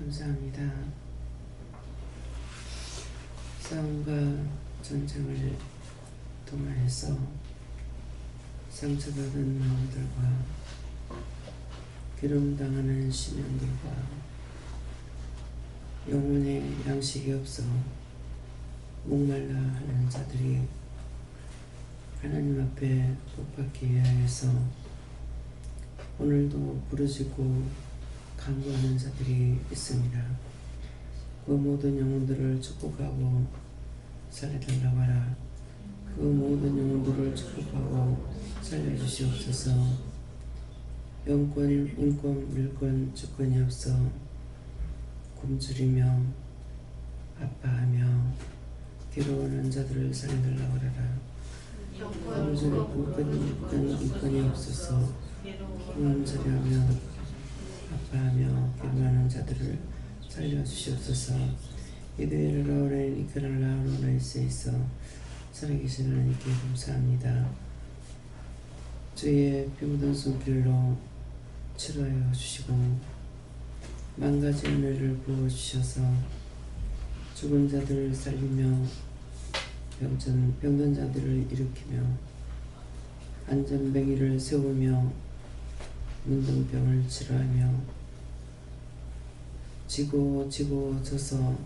감사합니다. 싸움과 전쟁을 통하여서 상처받은 마음들과 기름당하는 심령들과 영혼에 양식이 없어 목말라 하는 자들이 하나님 앞에 복받기 위하여서 오늘도 부르짖고 간구하는 자들이 있습니다. 그 모든 영혼들을 축복하고 살려달라고 하라. 그 모든 영혼들을 축복하고 살려주시옵소서. 영권, 인권, 물권, 주권이 없어 굶주리며 아파하며 괴로워하는 자들을 살려달라고 하라. 인권이 없어서 굶주리며 아파하며 괴로워하는 자들을 살려주시옵소서. 이들을 라오레 이끌을 라오레스에 있어 살아계신 하나님께 감사합니다. 주의 피 묻은 손길로 치료하여 주시고 만가지 은혜를 부어주셔서 죽은 자들을 살리며 병든 자들을 일으키며 안전뱅이를 세우며 문둥병을 치료하며 지고 져서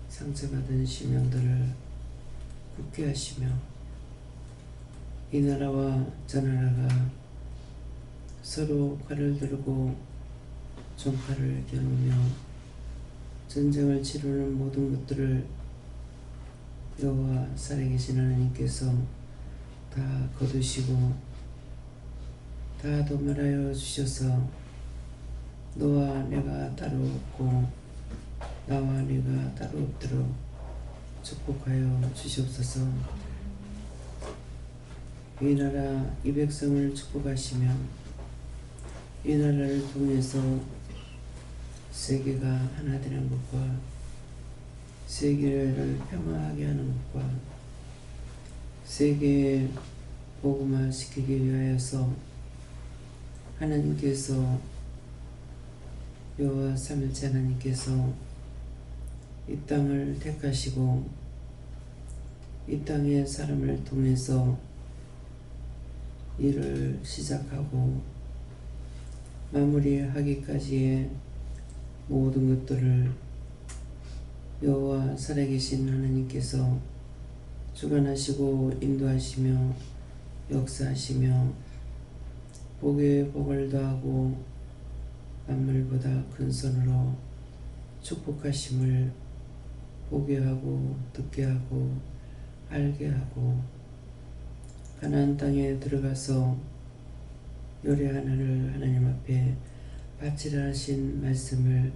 상처받은 심령들을 굳게 하시며 이 나라와 저 나라가 서로 칼을 들고 종칼을 겨누며 전쟁을 치르는 모든 것들을 여호와 살아계신 하나님께서 다 거두시고 다 도멸하여 주셔서 너와 내가 따로 없고 나와 네가 따로 없도록 축복하여 주시옵소서. 이 나라 이 백성을 축복하시며 이 나라를 통해서 세계가 하나 되는 것과 세계를 평화하게 하는 것과 세계에 복음화 시키기 위하여서 하나님께서 여호와 삼일째 하나님께서 이 땅을 택하시고 이 땅의 사람을 통해서 일을 시작하고 마무리하기까지의 모든 것들을 여호와 살아계신 하나님께서 주관하시고 인도하시며 역사하시며 복에 복을 더하고 만물보다 큰 선으로 축복하심을 보게 하고 듣게 하고 알게 하고 가나안 땅에 들어가서 요래 하나를 하나님 앞에 바치라 하신 말씀을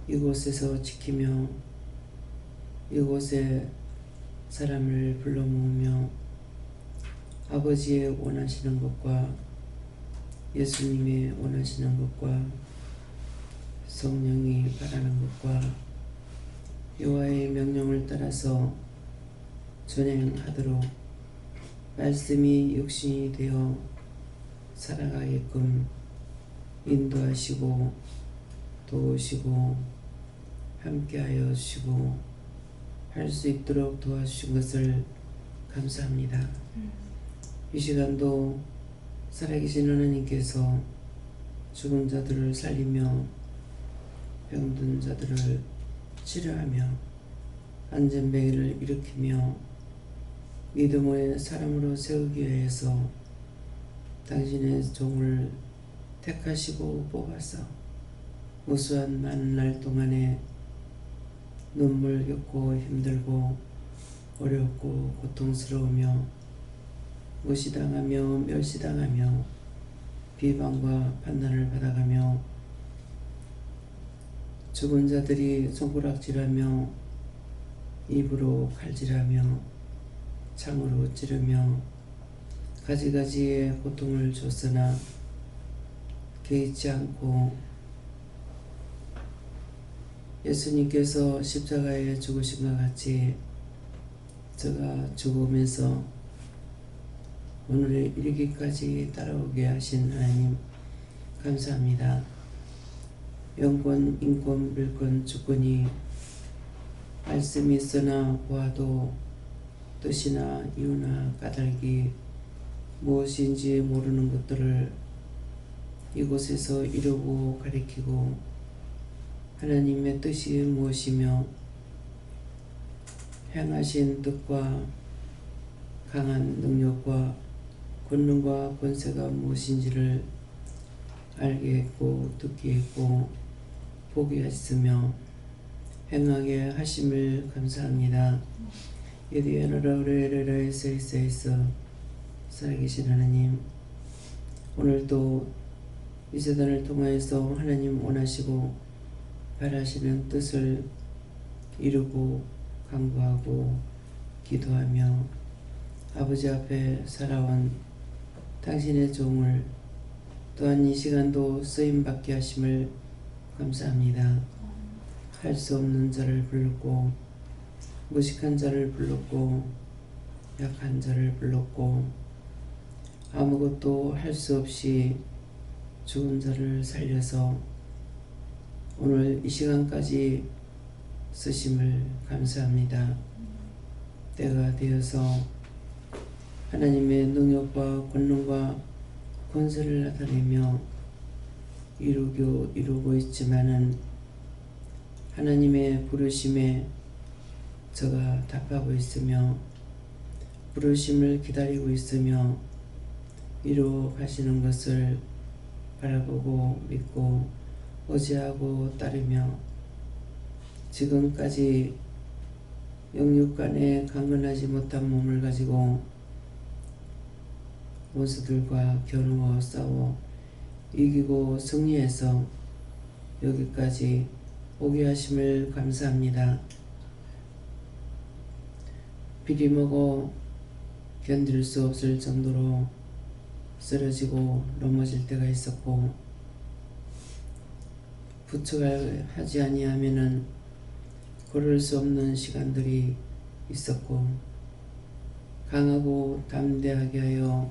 이곳에서 지키며 이곳에 사람을 불러 모으며 아버지의 원하시는 것과 예수님이 원하시는 것과 성령이 바라는 것과 여호와의 명령을 따라서 전행하도록 말씀이 육신이 되어 살아가게끔 인도하시고 도우시고 함께하여 주시고 할 수 있도록 도와주신 것을 감사합니다. 이 시간도 살아계신 하나님께서 죽은 자들을 살리며 병든 자들을 치료하며 안전뱅이를 일으키며 믿음의 사람으로 세우기 위해서 당신의 종을 택하시고 뽑아서 무수한 많은 날 동안에 눈물 겪고 힘들고 어렵고 고통스러우며 무시당하며 멸시당하며 비방과 판단을 받아가며 죽은 자들이 손가락질하며 입으로 칼질하며 창으로 찌르며 가지가지의 고통을 줬으나 개의치 않고 예수님께서 십자가에 죽으신 것 같이 저가 죽으면서 오늘에 이르기까지 따라오게 하신 하나님 감사합니다. 영권, 인권, 물권, 주권이 말씀이 있으나 보아도 뜻이나 이유나 까닭이 무엇인지 모르는 것들을 이곳에서 이루고 가리키고 하나님의 뜻이 무엇이며 행하신 뜻과 강한 능력과 권능과 권세가 무엇인지를 알게 했고 듣게 했고 보게 했으며 행하게 하심을 감사합니다. 이디에너라우레레레세이세이서 살아계신 하나님, 오늘도 이 재단을 통하여서 하나님 원하시고 바라시는 뜻을 이루고 간구하고 기도하며 아버지 앞에 살아온 당신의 종을 또한 이 시간도 쓰임받게 하심을 감사합니다. 할 수 없는 자를 불렀고 무식한 자를 불렀고 약한 자를 불렀고 아무것도 할 수 없이 죽은 자를 살려서 오늘 이 시간까지 쓰심을 감사합니다. 때가 되어서 하나님의 능력과 권능과 권세를 나타내며 이루고 있지만은 하나님의 부르심에 저가 답하고 있으며 부르심을 기다리고 있으며 이루어 가시는 것을 바라보고 믿고 의지하고 따르며 지금까지 영육간에 강건하지 못한 몸을 가지고 원수들과 겨누어 싸워 이기고 승리해서 여기까지 오게 하심을 감사합니다. 비리먹어 견딜 수 없을 정도로 쓰러지고 넘어질 때가 있었고 부축하지 아니하면은 걸을 수 없는 시간들이 있었고 강하고 담대하게 하여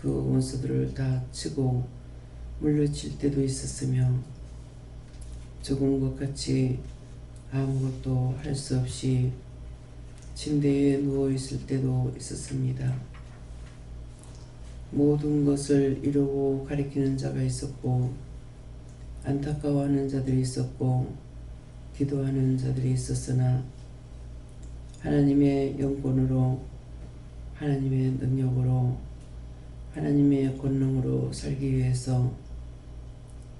그 원수들을 다 치고 물리칠 때도 있었으며 죽은 것 같이 아무것도 할 수 없이 침대에 누워 있을 때도 있었습니다. 모든 것을 이루고 가리키는 자가 있었고 안타까워하는 자들이 있었고 기도하는 자들이 있었으나 하나님의 영권으로 하나님의 능력으로 하나님의 권능으로 살기 위해서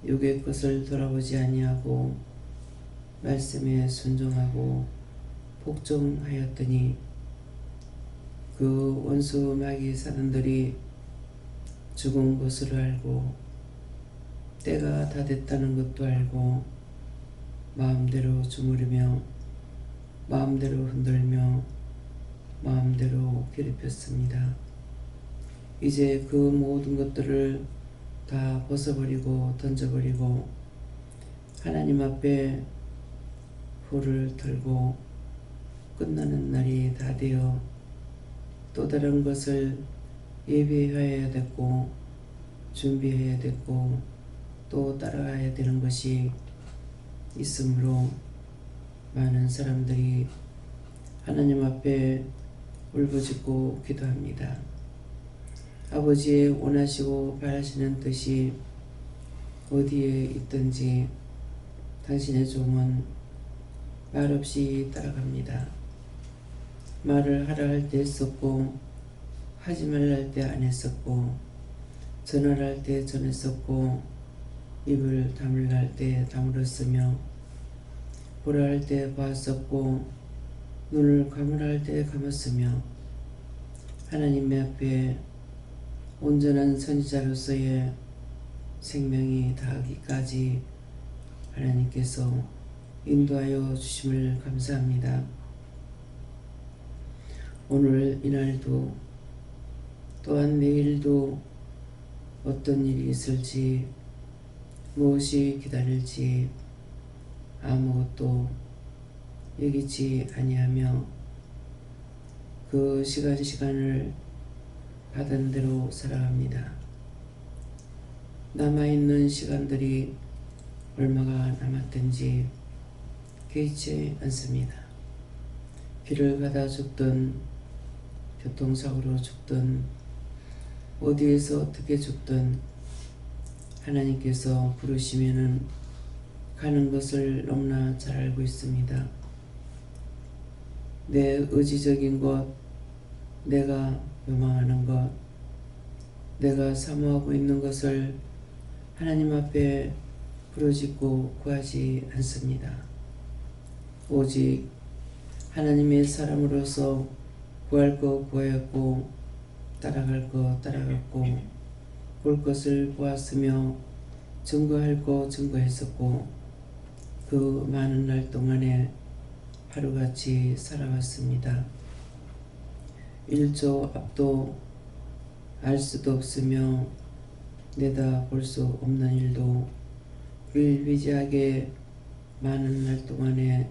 육의 것을 돌아보지 아니하고 말씀에 순종하고 복종하였더니 그 원수 마귀 사단들이 죽은 것을 알고 때가 다 됐다는 것도 알고 마음대로 주무르며 마음대로 흔들며 마음대로 괴롭혔습니다. 이제 그 모든 것들을 다 벗어버리고 던져버리고 하나님 앞에 불을 털고 끝나는 날이 다 되어 또 다른 것을 예비해야 됐고 준비해야 됐고 또 따라가야 되는 것이 있으므로 많은 사람들이 하나님 앞에 울부짖고 기도합니다. 아버지의 원하시고 바라시는 뜻이 어디에 있든지 당신의 종은 말없이 따라갑니다. 말을 하라 할 때 했었고 하지 말라 할 때 안 했었고 전하라 할 때 전했었고 입을 다물라 할 때 다물었으며 보라 할 때 보았었고 눈을 감으라 할 때 감았으며 하나님의 앞에 온전한 선지자로서의 생명이 다하기까지 하나님께서 인도하여 주심을 감사합니다. 오늘 이날도 또한 내일도 어떤 일이 있을지 무엇이 기다릴지 아무것도 여기지 아니하며 그 시간을 받은 대로 살아갑니다. 남아있는 시간들이 얼마가 남았든지 개의치 않습니다. 길을 가다 죽든 교통사고로 죽든 어디에서 어떻게 죽든 하나님께서 부르시면은 가는 것을 너무나 잘 알고 있습니다. 내 의지적인 것, 내가 요망하는 것, 내가 사모하고 있는 것을 하나님 앞에 부르짖고 구하지 않습니다. 오직 하나님의 사람으로서 구할 거 구하였고 따라갈 거 따라갔고 볼 것을 보았으며 증거할 거 증거했었고 그 많은 날 동안에 하루같이 살아왔습니다. 1초 앞도 알 수도 없으며 내다볼 수 없는 일도 비일비재하게 많은 날 동안에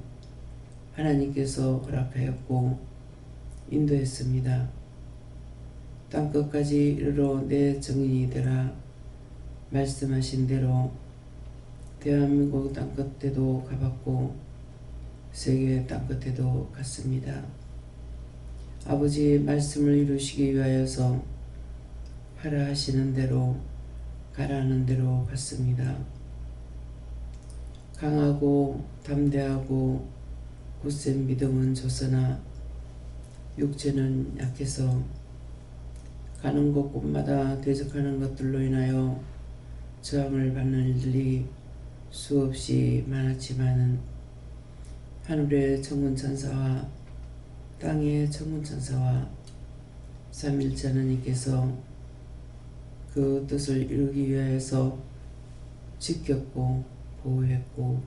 하나님께서 허락하였고 인도했습니다. 땅끝까지 이르러 내 증인이 되라 말씀하신 대로 대한민국 땅끝에도 가봤고 세계 땅끝에도 갔습니다. 아버지의 말씀을 이루시기 위하여서 하라 하시는 대로 가라는 대로 갔습니다. 강하고 담대하고 굳센 믿음은 줬으나 육체는 약해서 가는 곳곳마다 대적하는 것들로 인하여 저항을 받는 일들이 수없이 많았지만은 하늘의 천군천사와 땅의 천군천사와 삼일째 하나님께서 그 뜻을 이루기 위하여서 지켰고 보호했고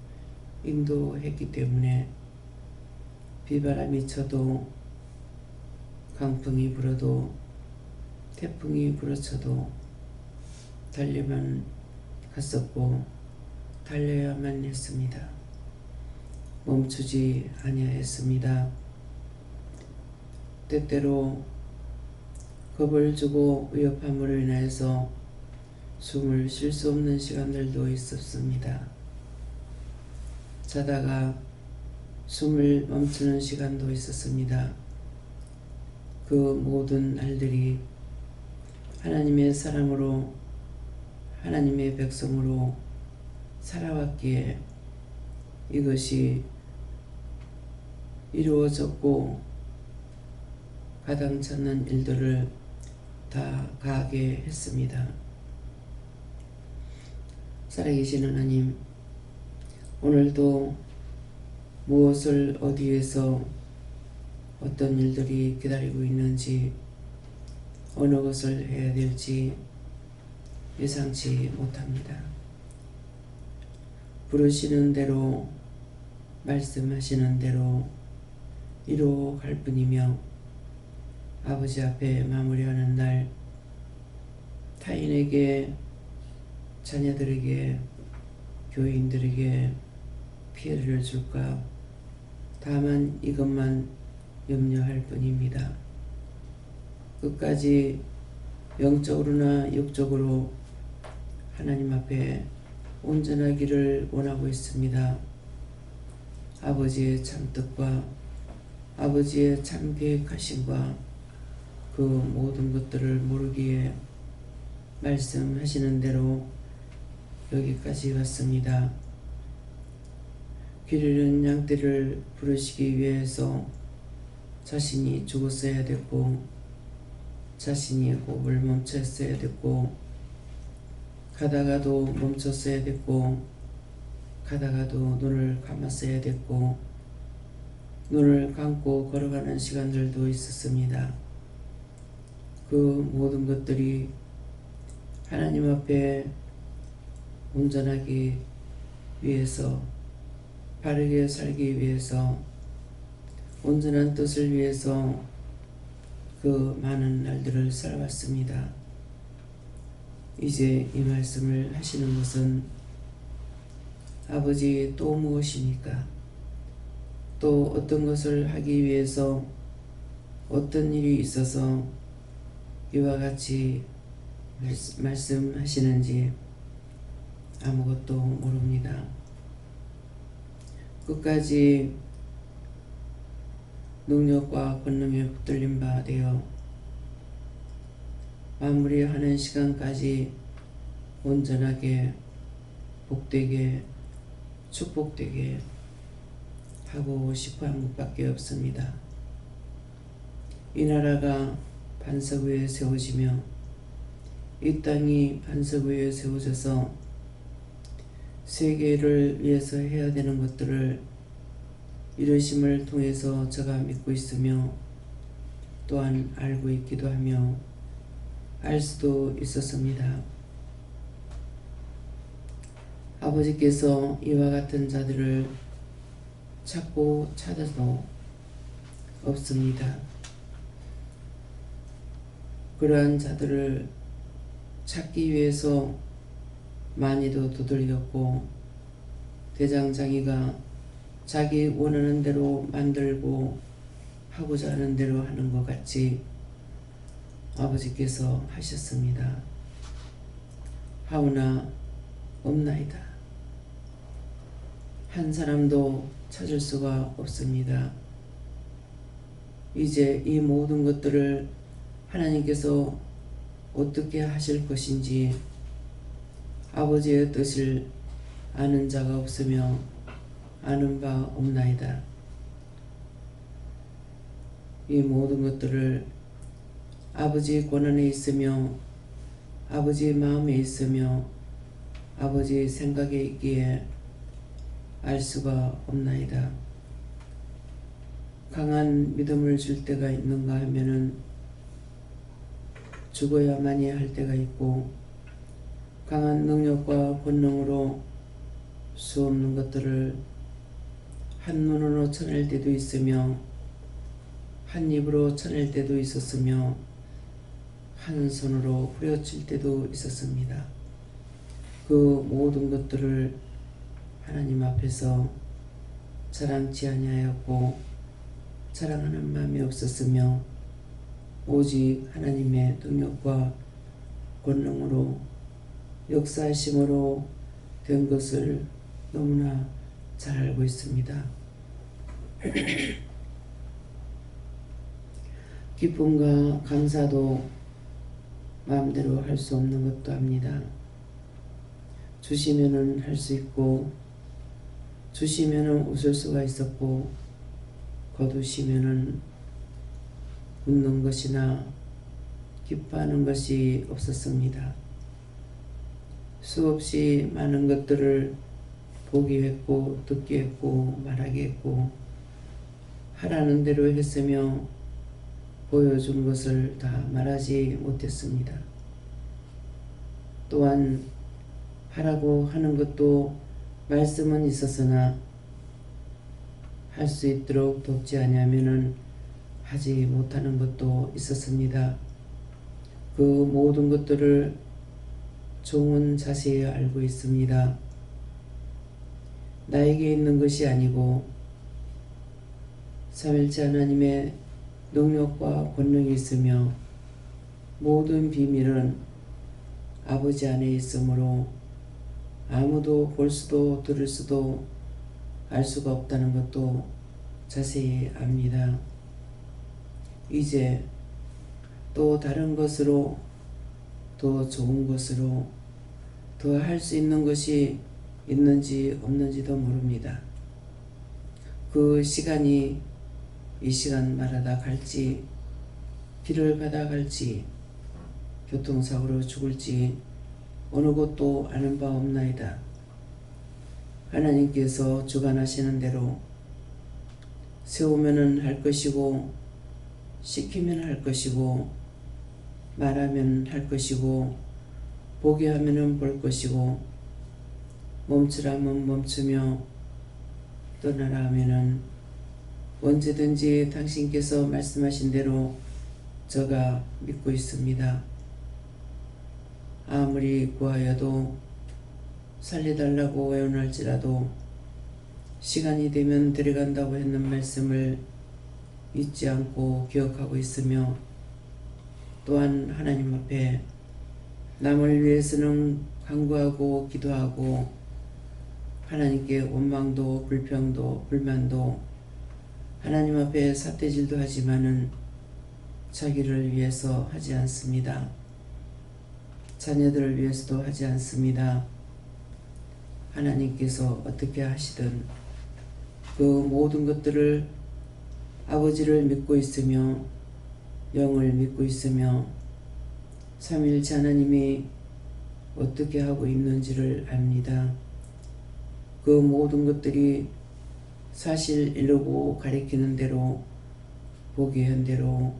인도했기 때문에 비바람이 쳐도 강풍이 불어도 태풍이 불어쳐도 달려만 갔었고 달려야만 했습니다. 멈추지 아니하였습니다. 때때로 겁을 주고 위협함으로 인하여서 숨을 쉴 수 없는 시간들도 있었습니다. 자다가 숨을 멈추는 시간도 있었습니다. 그 모든 날들이 하나님의 사람으로 하나님의 백성으로 살아왔기에 이것이 이루어졌고 가당찮는 일들을 다 가게 했습니다. 살아계신 하나님, 오늘도 무엇을 어디에서 어떤 일들이 기다리고 있는지 어느 것을 해야 될지 예상치 못합니다. 부르시는 대로 말씀하시는 대로 이루어갈 뿐이며 아버지 앞에 마무리하는 날 타인에게 자녀들에게 교인들에게 피해를 줄까 다만 이것만 염려할 뿐입니다. 끝까지 영적으로나 육적으로 하나님 앞에 온전하기를 원하고 있습니다. 아버지의 참뜻과 아버지의 참 계획하심과 그 모든 것들을 모르기에 말씀하시는 대로 여기까지 왔습니다. 길 잃은 양떼를 부르시기 위해서 자신이 죽었어야 됐고 자신이 호흡을 멈췄어야 됐고 가다가도 멈췄어야 됐고 가다가도 눈을 감았어야 됐고 눈을 감고 걸어가는 시간들도 있었습니다. 그 모든 것들이 하나님 앞에 온전하기 위해서 바르게 살기 위해서 온전한 뜻을 위해서 그 많은 날들을 살아왔습니다. 이제 이 말씀을 하시는 것은 아버지 또 무엇입니까? 또 어떤 것을 하기 위해서 어떤 일이 있어서 이와 같이 말씀하시는지 아무것도 모릅니다. 끝까지 능력과 권능에 붙들린 바 되어 마무리하는 시간까지 온전하게 복되게 축복되게 하고 싶어 한 것밖에 없습니다. 이 나라가 반석 위에 세워지며 이 땅이 반석 위에 세워져서 세계를 위해서 해야 되는 것들을 이루심을 통해서 제가 믿고 있으며 또한 알고 있기도 하며 알 수도 있었습니다. 아버지께서 이와 같은 자들을 찾고 찾아도 없습니다. 그러한 자들을 찾기 위해서 많이도 두들겼고 대장장이가 자기 원하는 대로 만들고 하고자 하는 대로 하는 것 같이 아버지께서 하셨습니다. 하오나 없나이다. 한 사람도 찾을 수가 없습니다. 이제 이 모든 것들을 하나님께서 어떻게 하실 것인지 아버지의 뜻을 아는 자가 없으며 아는 바 없나이다. 이 모든 것들을 아버지 권한에 있으며 아버지 마음에 있으며 아버지 생각에 있기에 알 수가 없나이다. 강한 믿음을 줄 때가 있는가 하면은 죽어야만이 할 때가 있고 강한 능력과 권능으로 수 없는 것들을 한 눈으로 쳐낼 때도 있으며 한 입으로 쳐낼 때도 있었으며 한 손으로 후려칠 때도 있었습니다. 그 모든 것들을 하나님 앞에서 자랑치 아니하였고 자랑하는 마음이 없었으며 오직 하나님의 능력과 권능으로 역사하심으로 된 것을 너무나 잘 알고 있습니다. 기쁨과 감사도 마음대로 할 수 없는 것도 합니다. 주시면은 할 수 있고 주시면은 웃을 수가 있었고 거두시면은 웃는 것이나 기뻐하는 것이 없었습니다. 수없이 많은 것들을 보기 했고 듣기 했고 말하기 했고 하라는 대로 했으며 보여준 것을 다 말하지 못했습니다. 또한 하라고 하는 것도 말씀은 있었으나 할 수 있도록 돕지 아니하면은 하지 못하는 것도 있었습니다. 그 모든 것들을 종은 자세히 알고 있습니다. 나에게 있는 것이 아니고 삼일째 하나님의 능력과 권능이 있으며 모든 비밀은 아버지 안에 있으므로 아무도 볼 수도 들을 수도 알 수가 없다는 것도 자세히 압니다. 이제 또 다른 것으로 더 좋은 것으로 더 할 수 있는 것이 있는지 없는지도 모릅니다. 그 시간이 이 시간 말하다 갈지 길을 가다 갈지 교통사고로 죽을지 어느 곳도 아는 바 없나이다. 하나님께서 주관하시는 대로 세우면은 할 것이고 시키면 할 것이고 말하면 할 것이고 보게 하면은 볼 것이고 멈추라면 멈추며 떠나라 하면은 언제든지 당신께서 말씀하신 대로 저가 믿고 있습니다. 아무리 구하여도 살려달라고 외원할지라도 시간이 되면 데려간다고 했는 말씀을 잊지 않고 기억하고 있으며 또한 하나님 앞에 남을 위해서는 간구하고 기도하고 하나님께 원망도 불평도 불만도 하나님 앞에 삿대질도 하지만은 자기를 위해서 하지 않습니다. 자녀들을 위해서도 하지 않습니다. 하나님께서 어떻게 하시든 그 모든 것들을 아버지를 믿고 있으며 영을 믿고 있으며 삼위일체 하나님이 어떻게 하고 있는지를 압니다. 그 모든 것들이 사실 이루고 가리키는 대로 보게 한 대로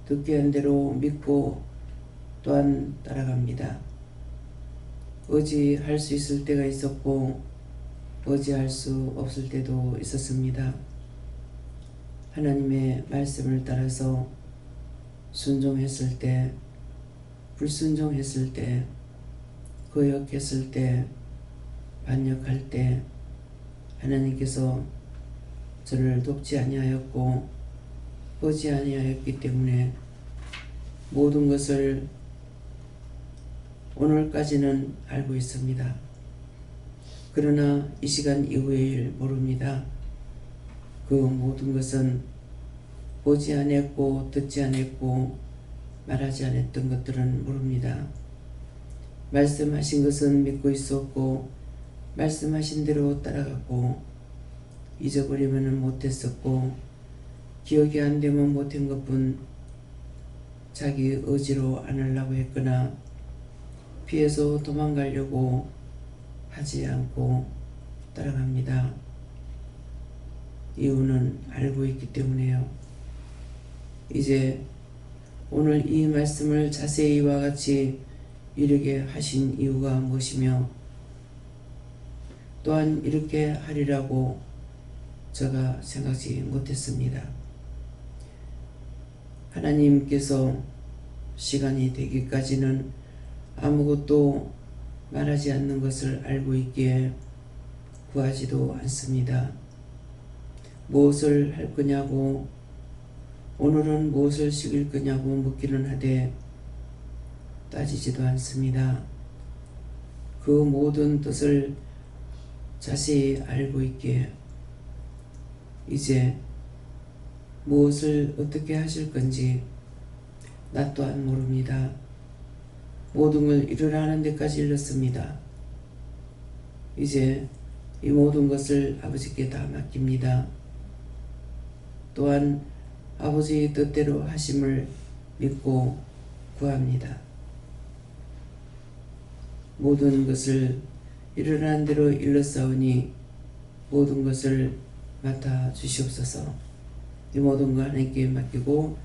듣게 한 대로 믿고 또한 따라갑니다. 의지할 수 있을 때가 있었고 의지할 수 없을 때도 있었습니다. 하나님의 말씀을 따라서 순종했을 때, 불순종했을 때, 거역했을 때, 반역할 때 하나님께서 저를 돕지 아니하였고 보지 아니하였기 때문에 모든 것을 오늘까지는 알고 있습니다. 그러나 이 시간 이후의 일 모릅니다. 그 모든 것은 보지 않았고 듣지 않았고 말하지 않았던 것들은 모릅니다. 말씀하신 것은 믿고 있었고 말씀하신 대로 따라갔고 잊어버리면 못했었고 기억이 안 되면 못한 것뿐 자기 의지로 안 하려고 했거나 피해서 도망가려고 하지 않고 따라갑니다. 이유는 알고 있기 때문에요. 이제 오늘 이 말씀을 자세히 이와 같이 이르게 하신 이유가 무엇이며 또한 이렇게 하리라고 제가 생각지 못했습니다. 하나님께서 시간이 되기까지는 아무것도 말하지 않는 것을 알고 있기에 구하지도 않습니다. 무엇을 할 거냐고 오늘은 무엇을 시킬 거냐고 묻기는 하되 따지지도 않습니다. 그 모든 뜻을 자세히 알고 있기에 이제 무엇을 어떻게 하실 건지 나 또한 모릅니다. 모든 걸 이루라 하는 데까지 이르렀습니다. 이제 이 모든 것을 아버지께 다 맡깁니다. 또한 아버지의 뜻대로 하심을 믿고 구합니다. 모든 것을 일어나는 대로 일러싸우니 모든 것을 맡아 주시옵소서. 이 모든 것 하나님께 맡기고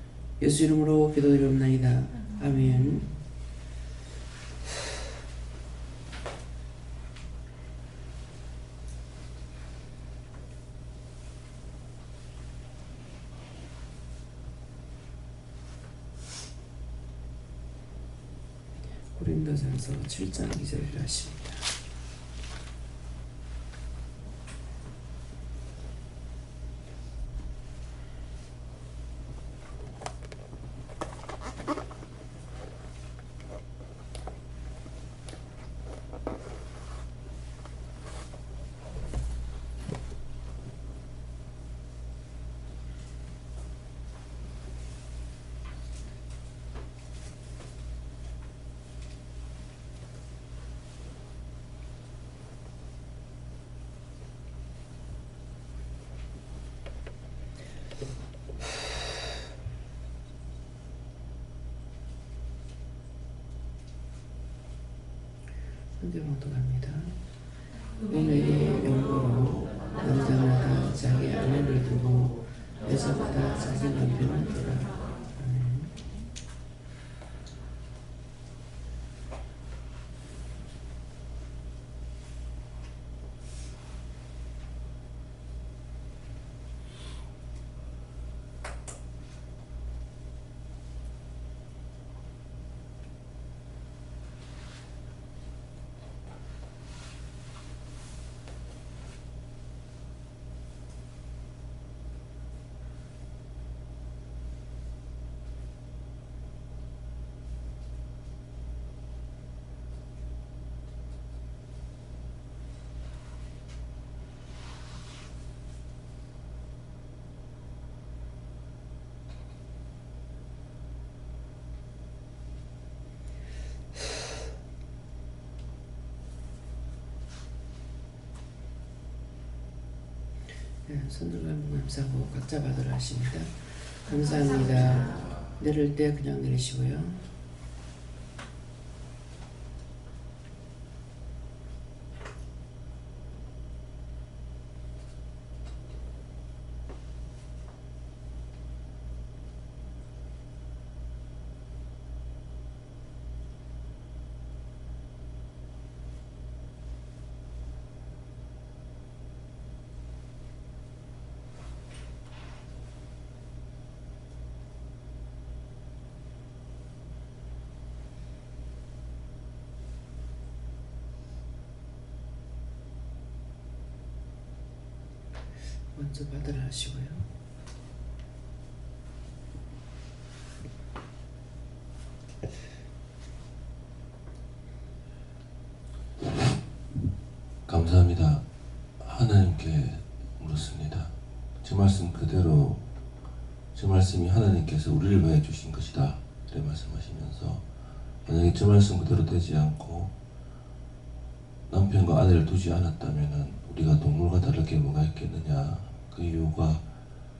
예수 이름으로 기도드리옵나이다. 아멘. 고린도전서 7장 2절을 하십니다. 현재 봉독합니다. 은혜의 영광으로 남자마다 자기 아내를 두고 여자마다 자기 남편을 두라. 네, 손들 감사하고 각자 받으라 하십니다. 감사합니다. 내릴 때 그냥 내리시고요. 먼저 받으라 하시고요. 감사합니다. 하나님께 물었습니다. 제 말씀 그대로, 제 말씀이 하나님께서 우리를 위해 주신 것이다 이렇게 말씀하시면서, 만약에 제 말씀 그대로 되지 않고 남편과 아내를 두지 않았다면 우리가 동물과 다르게 뭐가 있겠느냐. 그 이유가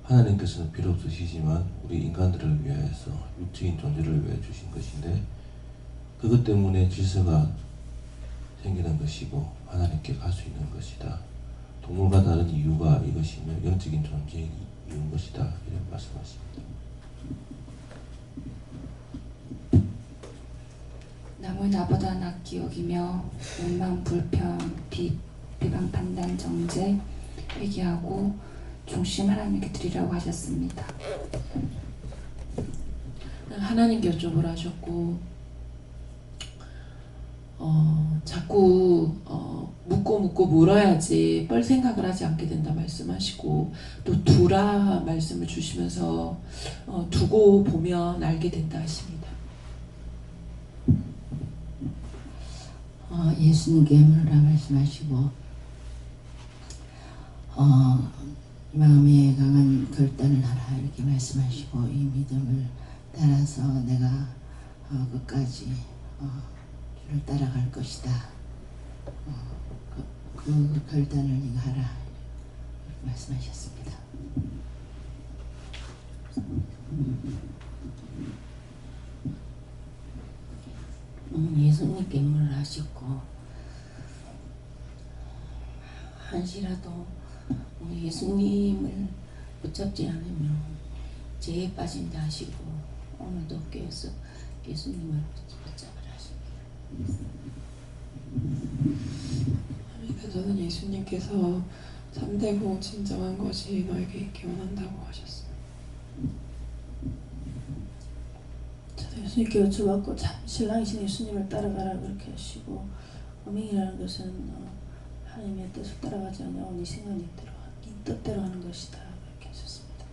하나님께서는 필요 없으시지만 우리 인간들을 위해서, 육체인 존재를 위해 주신 것인데, 그것 때문에 질서가 생기는 것이고 하나님께 갈 수 있는 것이다. 동물과 다른 이유가 이것이며 영적인 존재의 이유인 것이다 이런 말씀하십니다. 남을 나보다 낫게 여기며 원망, 불평, 비방, 판단, 정죄, 회개하고 중심 하나님께 드리라고 하셨습니다. 하나님께 여쭤보라 하셨고, 자꾸 묻고 물어야지 뻘 생각을 하지 않게 된다 말씀하시고, 또 두라 말씀을 주시면서 두고 보면 알게 된다 하십니다. 예수님께 물으라 말씀하시고, 마음에 강한 결단을 하라 이렇게 말씀하시고, 이 믿음을 따라서 내가 끝까지 주를 따라갈 것이다. 그 결단을 네가 하라 이렇게 말씀하셨습니다. 예수님께 물을 하셨고, 한시라도 예수님을 붙잡지 않으면 죄에 빠진다 하시고, 오늘도 깨어서 예수님을 붙잡으라 하십니다. 저는 예수님께서 참되고 진정한 것이 너에게 있기 원한다고 하셨습니다. 저도 예수님께 여쭤봤고, 참 신랑이신 예수님을 따라가라 그렇게 하시고, 어명이라는 것은 하나님의 뜻을 따라가지 않냐고 네 생각이 네 뜻대로 하는 것이다 그렇게 하셨습니다.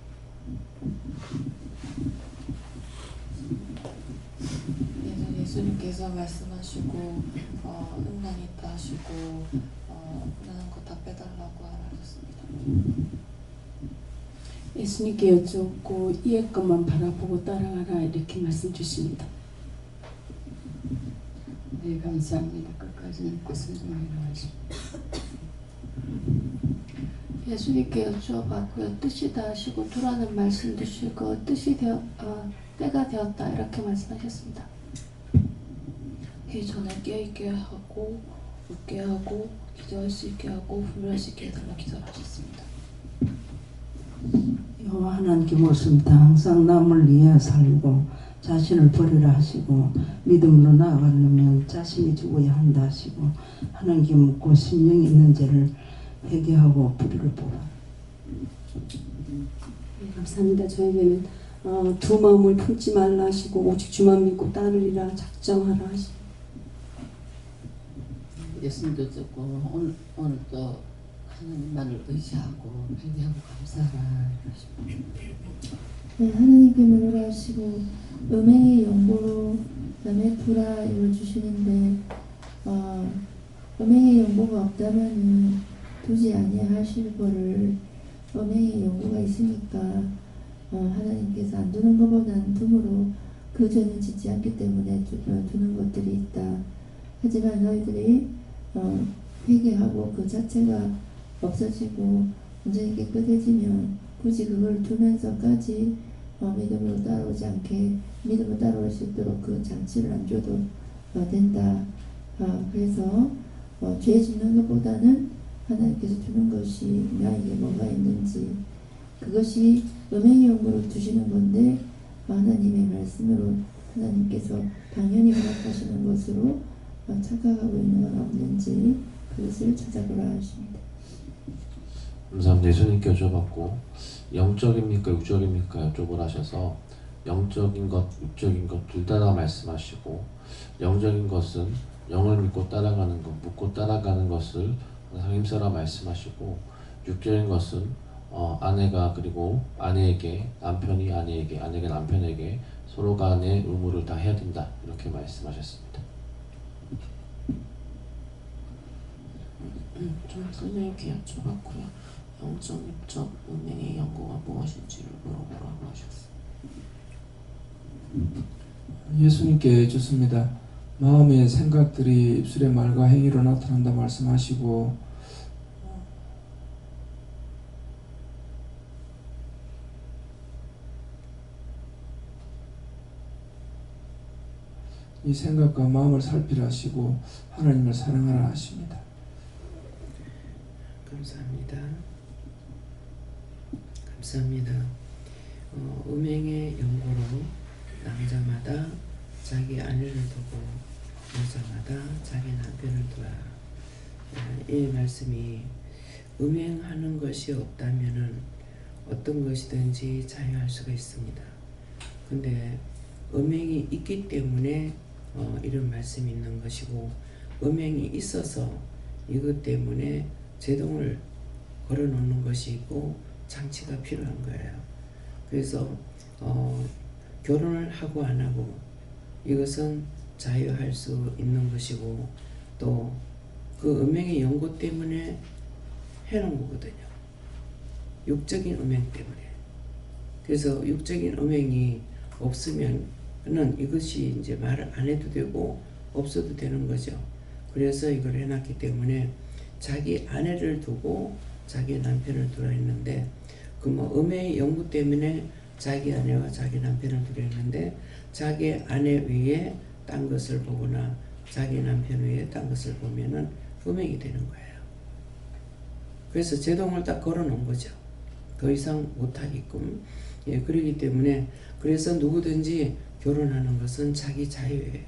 예수님께서 말씀하시고 음란이 있다 하시고 음란한 거 다 빼달라고 하셨습니다. 예수님께 여쭙고 이의 것만 바라보고 따라가라 이렇게 말씀 주십니다. 네, 감사합니다. 끝까지 믿고 순종하라 하십니다. 예수님께 여쭈어봤고요. 뜻이다 하시고 두라는 말씀 주시고, 때가 되었다 이렇게 말씀하셨습니다. 그 전에 깨어있게 하고 웃게 하고 기도할 수 있게 하고 분별할 수 있게 해달라 기도하셨습니다. 여호와 하나님께 묻습니다. 항상 남을 위해 살고 자신을 버리라 하시고, 믿음으로 나아가려면 자신이 죽어야 한다 하시고, 하나님께 묻고 심령이 있는 죄를 회개하고 불의를 보라. 네, 감사합니다. 저에게는 두 마음을 품지 말라 하시고, 오직 주만 믿고 따르리라 작정하라 하시고, 예수님도 듣고 오늘도 하나님만을 의지하고 회개하고 감사하라 하십니다. 네, 하나님께 물으라 하시고, 음행의 연고로 남의 부라 이루어주시는데, 음행의 연고가 없다면은 두지 아니하실 거를, 음행의 연고가 있으니까 하나님께서 안 두는 것보다는 둠으로 그 죄는 짓지 않기 때문에 두는 것들이 있다. 하지만 너희들이 회개하고 그 자체가 없어지고 온전히 깨끗해지면 굳이 그걸 두면서까지 믿음으로 따라오지 않게 믿음으로 따라올 수 있도록 그 장치를 안 줘도 된다. 그래서 죄 짓는 것보다는 하나님께서 주는 것이 나에게 뭐가 있는지 그것이 음행의 연고를 두시는 건데 하나님의 말씀으로 하나님께서 당연히 허락하시는 것으로 착각하고 있는 건 없는지 그것을 찾아보라 하십니다. 감사합니다. 예수님께 여쭤봤고 영적입니까 육적입니까 여쭤보라 하셔서 영적인 것 육적인 것 둘 다 말씀하시고 영적인 것은 영을 믿고 따라가는 것 묻고 따라가는 것을 항상 힘써라 말씀하시고 육적인 것은 아내가 그리고 아내에게 남편이 아내에게 아내가 남편에게 서로 간의 의무를 다 해야 된다 이렇게 말씀하셨습니다. 좀 선생님께 여쭤봤고요. 영적, 육적, 음행의 연고가 무엇인지를 물어보라고 하셨어요. 예수님께 여쭙습니다. 마음의 생각들이 입술의 말과 행위로 나타난다 말씀하시고 이 생각과 마음을 살피라 하시고 하나님을 사랑하라 하십니다. 감사합니다. 감사합니다. 음행의 연고로 남자마다 자기 아내를 두고 여자마다 자기 남편을 두라. 이 말씀이 음행하는 것이 없다면은 어떤 것이든지 자유할 수가 있습니다. 근데 음행이 있기 때문에 이런 말씀이 있는 것이고 음행이 있어서 이것 때문에 제동을 걸어놓는 것이 있고 장치가 필요한 거예요. 그래서 결혼을 하고 안 하고 이것은 자유할 수 있는 것이고 또 그 음행의 연고 때문에 해놓은 거거든요. 육적인 음행 때문에. 그래서 육적인 음행이 없으면은 이것이 이제 말을 안 해도 되고 없어도 되는 거죠. 그래서 이걸 해놨기 때문에 자기 아내를 두고 자기 남편을 두라 했는데 그 뭐 음행의 연구 때문에 자기 아내와 자기 남편을 두라 했는데 자기 아내 위에 딴 것을 보거나 자기 남편 위에 딴 것을 보면은 음행이 되는 거예요. 그래서 제동을 딱 걸어 놓은 거죠. 더 이상 못하게끔. 예, 그러기 때문에 그래서 누구든지 결혼하는 것은 자기 자유예요.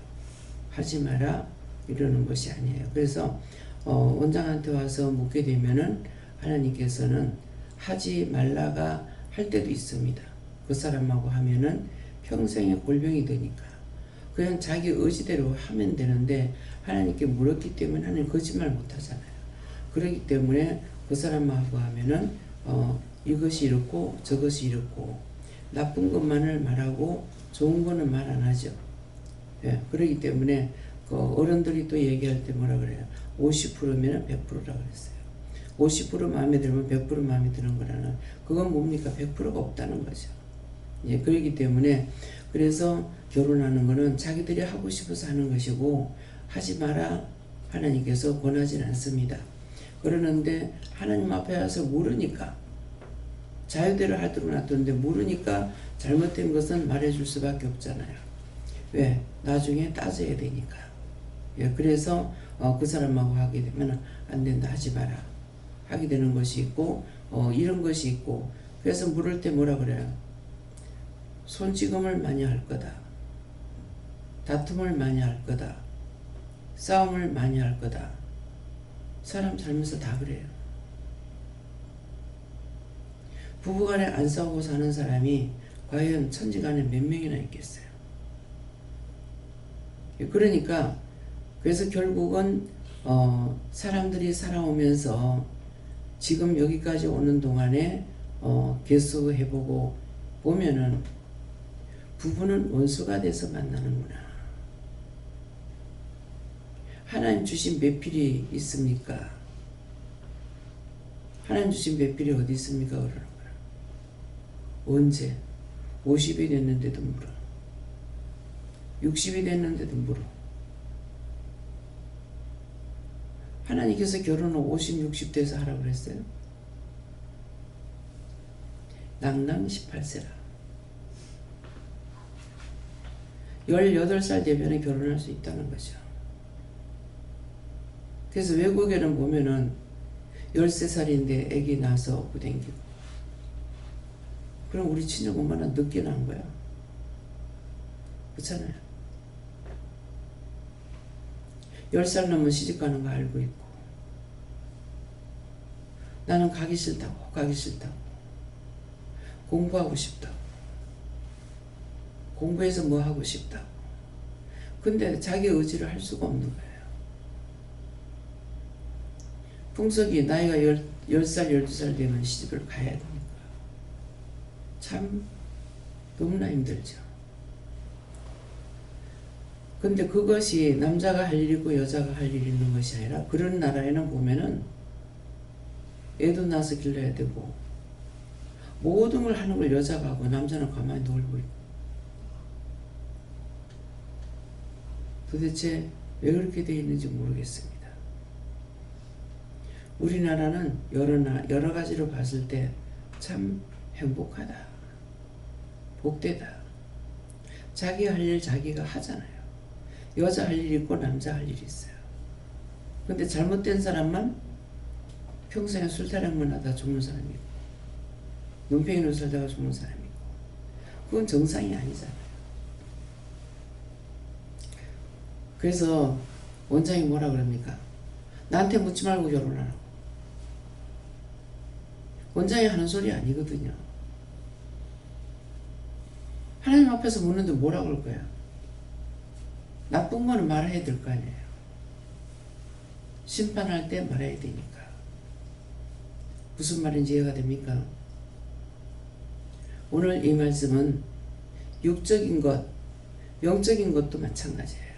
하지 마라 이러는 것이 아니에요. 그래서 원장한테 와서 묻게 되면은 하나님께서는 하지 말라가 할 때도 있습니다. 그 사람하고 하면은 평생의 골병이 되니까 그냥 자기 의지대로 하면 되는데 하나님께 물었기 때문에 하나님 거짓말 못하잖아요. 그렇기 때문에 그 사람하고 하면은 이것이 이렇고 저것이 이렇고 나쁜 것만을 말하고 좋은 거는 말 안 하죠. 예, 그렇기 때문에 그 어른들이 또 얘기할 때 뭐라 그래요? 50%면 100%라고 그랬어요. 50% 마음에 들면 100% 마음에 드는 거라는 그건 뭡니까? 100%가 없다는 거죠. 예, 그렇기 때문에 그래서 결혼하는 거는 자기들이 하고 싶어서 하는 것이고 하지 마라 하나님께서 권하지는 않습니다. 그러는데 하나님 앞에 와서 물으니까 자유대로 하도록 놔두는데 모르니까 잘못된 것은 말해줄 수밖에 없잖아요. 왜? 나중에 따져야 되니까. 예, 그래서 그 사람하고 하게 되면 안 된다 하지 마라 하게 되는 것이 있고 이런 것이 있고 그래서 물을 때 뭐라 그래요? 손찌검을 많이 할 거다. 다툼을 많이 할 거다. 싸움을 많이 할 거다. 사람 살면서 다 그래요. 부부간에 안 싸우고 사는 사람이 과연 천지간에 몇 명이나 있겠어요. 그러니까 그래서 결국은 사람들이 살아오면서 지금 여기까지 오는 동안에 개수해보고 보면은 부부는 원수가 돼서 만나는구나. 하나님 주신 매필이 있습니까? 하나님 주신 매필이 어디 있습니까? 그러는 거야. 언제? 50이 됐는데도 물어. 60이 됐는데도 물어. 하나님께서 결혼을 50, 60 돼서 하라고 그랬어요? 낭낭 18세라. 18살 되면 결혼할 수 있다는 거죠. 그래서 외국에는 보면은 13살인데 애기 낳아서 업고 댕기고. 그럼 우리 친정 엄마는 늦게 낳은 거야. 그렇잖아요. 10살 넘으면 시집가는 거 알고 있고. 나는 가기 싫다고, 가기 싫다고. 공부하고 싶다고. 공부해서 뭐 하고 싶다고. 근데 자기 의지를 할 수가 없는 거예요. 풍석이 나이가 10살, 12살 되면 시집을 가야 되니까. 참 너무나 힘들죠. 근데 그것이 남자가 할 일이고 여자가 할 일이 있는 것이 아니라 그런 나라에는 보면은 애도 낳아서 길러야 되고 모든 걸 하는 걸 여자가 하고 남자는 가만히 놀고 있고. 도대체 왜 그렇게 되어 있는지 모르겠습니다. 우리나라는 여러 가지로 봤을 때 참 행복하다. 복되다. 자기 할 일 자기가 하잖아요. 여자 할 일 있고 남자 할 일이 있어요. 근데 잘못된 사람만 평생에 술타령만 하다 죽는 사람이 있고 눈팽이로 살다가 죽는 사람이 있고 그건 정상이 아니잖아요. 그래서 원장이 뭐라 그럽니까? 나한테 묻지 말고 결혼하라고. 원장이 하는 소리 아니거든요. 하나님 앞에서 묻는데 뭐라 그럴 거야? 나쁜 거는 말해야 될 거 아니에요. 심판할 때 말해야 되니까. 무슨 말인지 이해가 됩니까? 오늘 이 말씀은 육적인 것, 영적인 것도 마찬가지예요.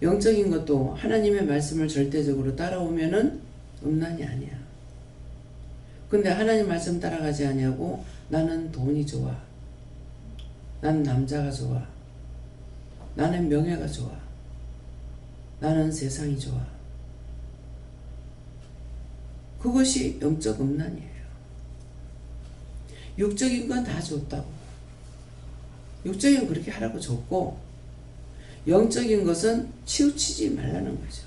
영적인 것도 하나님의 말씀을 절대적으로 따라오면은 음란이 아니야. 근데 하나님 말씀 따라가지 아니하고 나는 돈이 좋아. 나는 남자가 좋아. 나는 명예가 좋아. 나는 세상이 좋아. 그것이 영적 음란이에요. 육적인 건 다 좋다고. 육적인 건 그렇게 하라고 줬고 영적인 것은 치우치지 말라는 거죠.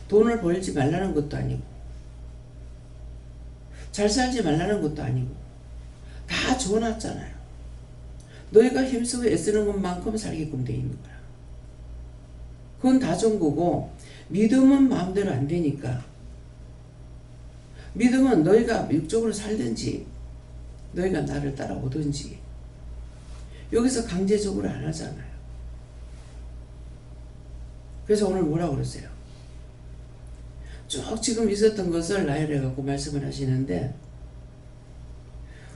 돈을 벌지 말라는 것도 아니고 잘 살지 말라는 것도 아니고 다 줘놨잖아요. 너희가 힘쓰고 애쓰는 것만큼 살게끔 돼 있는 거야. 그건 다 좋은 거고 믿음은 마음대로 안 되니까 믿음은 너희가 육적으로 살든지 너희가 나를 따라오든지 여기서 강제적으로 안 하잖아요. 그래서 오늘 뭐라고 그러세요? 쭉 지금 있었던 것을 나열해 갖고 말씀을 하시는데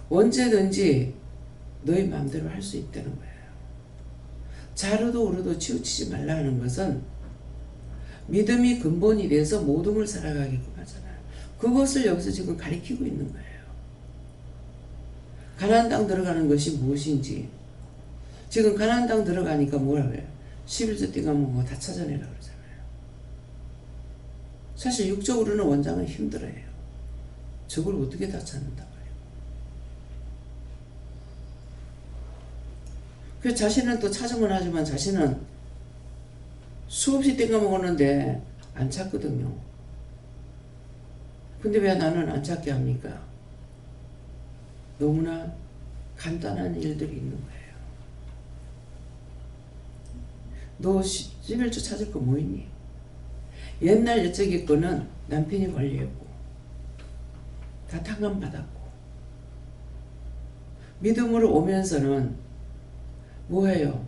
언제든지 너희 마음대로 할 수 있다는 거예요. 좌로도 우로도 치우치지 말라는 것은 믿음이 근본이 돼서 모든 걸 살아가게끔 하잖아요. 그것을 여기서 지금 가리키고 있는 거예요. 가나안 땅 들어가는 것이 무엇인지 지금 가나안 땅 들어가니까 뭐라 그래요? 11조 띵하면 뭐 다 찾아내라 그러잖아요. 사실 육적으로는 원장은 힘들어해요. 저걸 어떻게 다 찾는다 말이에요. 그래서 자신은 또 찾으면 하지만 자신은 수없이 땡겨 먹었는데 안 찾거든요. 근데 왜 나는 안 찾게 합니까? 너무나 간단한 일들이 있는 거예요. 너 11조 찾을 거 뭐 있니? 옛날 옛적의 거는 남편이 관리했고 다 탕감받았고 믿음으로 오면서는 뭐예요?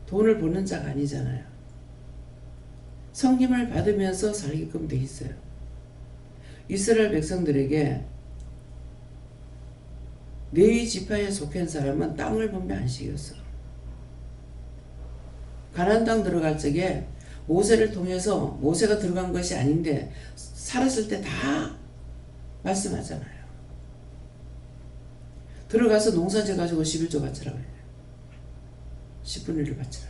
돈을 버는 자가 아니잖아요. 성김을 받으면서 살게끔 돼 있어요. 이스라엘 백성들에게 레위 지파에 속한 사람은 땅을 보면 안식이었어. 가나안 땅 들어갈 적에 모세를 통해서 모세가 들어간 것이 아닌데 살았을 때 다 말씀하잖아요. 들어가서 농사지 가지고 11조 바치라 그래요. 10분의 1을 바치라.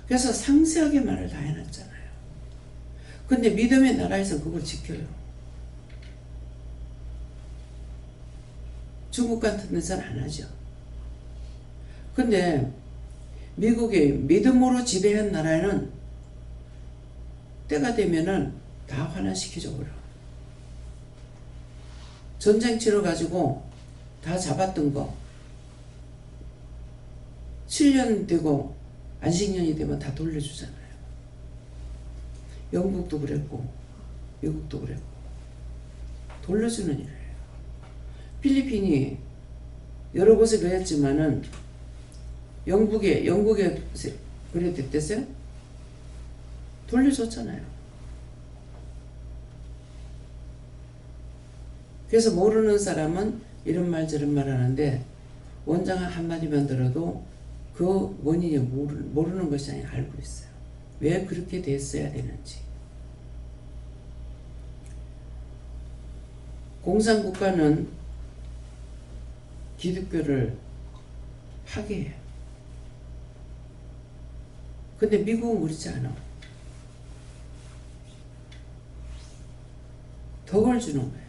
그래서 상세하게 말을 다 해놨잖아요. 근데 믿음의 나라에서 그걸 지켜요. 중국 같은 데서는 안 하죠. 근데 미국이 믿음으로 지배한 나라에는 때가 되면은 다 환원시키죠. 그럼 전쟁 치러가지고 다 잡았던 거 7년 되고 안식년이 되면 다 돌려주잖아요. 영국도 그랬고 미국도 그랬고 돌려주는 일이에요. 필리핀이 여러 곳에 그랬지만은 영국에 그래 됐댔어요? 돌려줬잖아요. 그래서 모르는 사람은 이런 말 저런 말 하는데 원장은 한마디만 들어도 그 원인이 모르는 것이 아니라 알고 있어요. 왜 그렇게 됐어야 되는지. 공산국가는 기독교를 파괴해요. 근데 미국은 그렇지 않아. 덕을 주는 거예요.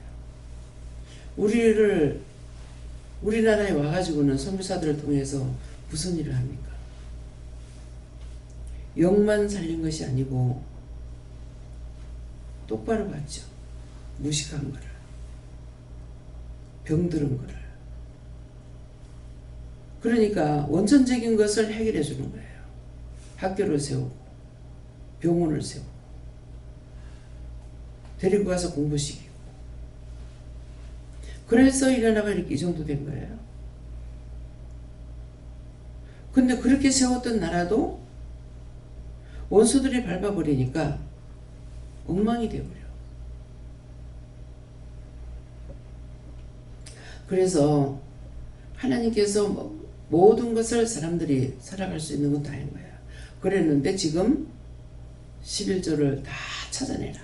우리나라에 와가지고는 선교사들을 통해서 무슨 일을 합니까? 영만 살린 것이 아니고 똑바로 봤죠. 무식한 거를, 병들은 거를. 그러니까 원천적인 것을 해결해 주는 거예요. 학교를 세우고 병원을 세우고 데리고 가서 공부시키고. 그래서 일어나가 이렇게 이 정도 된 거예요. 근데 그렇게 세웠던 나라도 원수들이 밟아버리니까 엉망이 되어버려. 그래서 하나님께서 모든 것을 사람들이 살아갈 수 있는 건 다인 거야. 그랬는데 지금 11조를 다 찾아내라.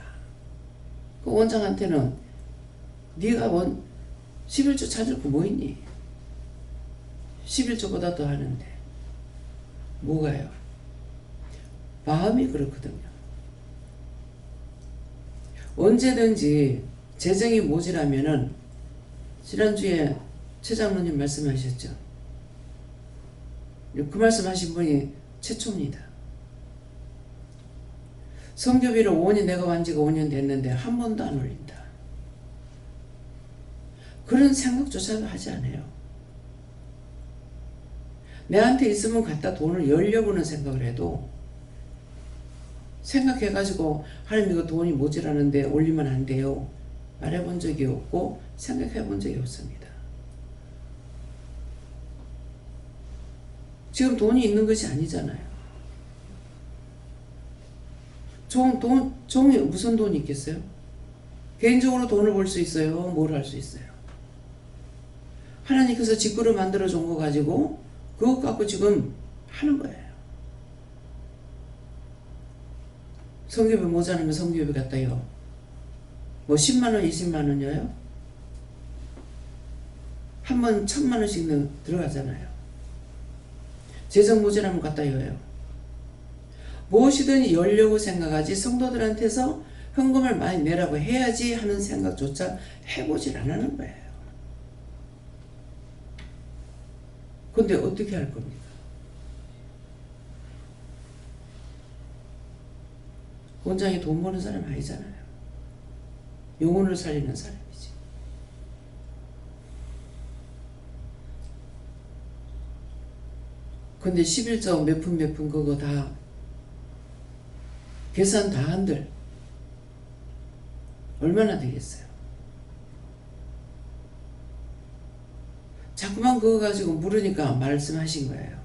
그 원장한테는 네가 11조 찾을 거 뭐 있니? 11조보다 더 하는데 뭐가요? 마음이 그렇거든요. 언제든지 재정이 모자라면은 지난주에 최 장로님 말씀하셨죠. 그 말씀하신 분이 최초입니다. 성교비를 5년 내가 완 지가 5년 됐는데 한 번도 안 올린다. 그런 생각조차도 하지 않아요. 내한테 있으면 갖다 돈을 열려고는 생각을 해도 생각해가지고 하나님 이거 돈이 모자라는데 올리면 안 돼요. 말해본 적이 없고 생각해본 적이 없습니다. 지금 돈이 있는 것이 아니잖아요. 종이 무슨 돈이 있겠어요? 개인적으로 돈을 벌 수 있어요? 뭘 할 수 있어요? 하나님께서 직구를 만들어 준 거 가지고 그것 갖고 지금 하는 거예요. 성교비 모자라면 성교비 갖다요. 뭐 10만원, 20만원이요? 한 번 1000만원씩 들어가잖아요. 재정 모자라면 갖다 여요. 무엇이든 열려고 생각하지 성도들한테서 현금을 많이 내라고 해야지 하는 생각조차 해보질 않는 거예요. 근데 어떻게 할 겁니까? 원장이 돈 버는 사람 아니잖아요. 영혼을 살리는 사람이지. 근데 11조 몇 푼 그거 다 계산 다 한들 얼마나 되겠어요? 자꾸만 그거 가지고 물으니까 말씀하신 거예요.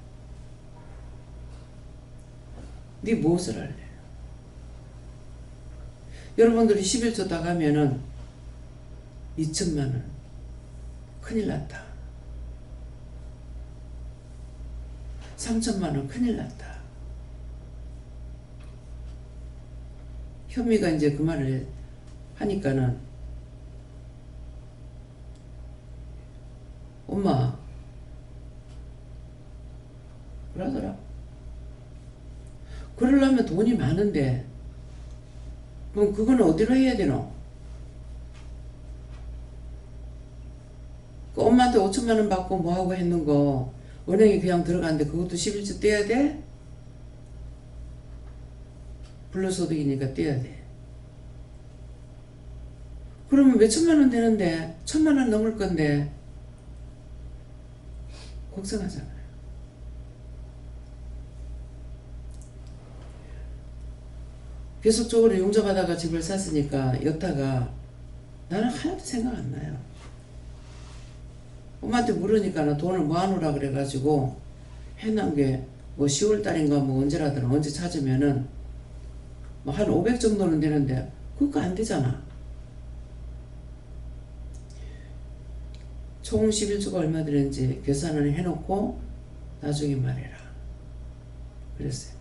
네 무엇을 할래? 여러분들이 11조 다 가면은 2천만원 큰일 났다. 3천만원 큰일 났다. 현미가 이제 그 말을 하니까는 엄마 그러더라. 그러려면 돈이 많은데 그럼 그건 어디로 해야 되노? 그 엄마한테 엄마한테 5천만 원 받고 뭐하고 했는 거 은행에 그냥 들어갔는데 그것도 11조 떼야 돼? 불로소득이니까 떼야 돼. 그러면 몇 천만 원 되는데 1,000만 원 넘을 건데 걱정하잖아요. 계속적으로 용접하다가 집을 샀으니까 여타가 나는 하나도 생각 안 나요. 엄마한테 물으니까 나 돈을 모아놓으라 그래가지고 해놓은 게 뭐 10월달인가 뭐 언제라든 언제 찾으면은 뭐 한 500 정도는 되는데 그거 안 되잖아. 총 11조가 얼마 되는지 계산을 해놓고 나중에 말해라 그랬어요.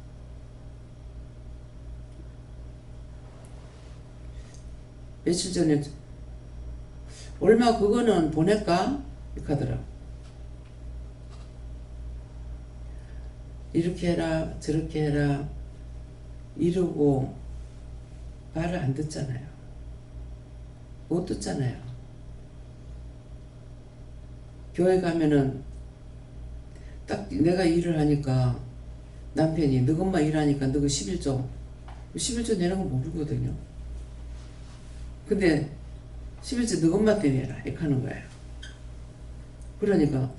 며칠 전에 얼마 그거는 보낼까? 이렇게 하더라고. 이렇게 해라 저렇게 해라 이러고 말을 안 듣잖아요. 못 듣잖아요. 교회 가면은 딱 내가 일을 하니까 남편이 너 엄마 일하니까 너가 11조 내는 거 모르거든요. 근데 11조 너 엄마 때문에 해라 이렇게 하는 거예요. 그러니까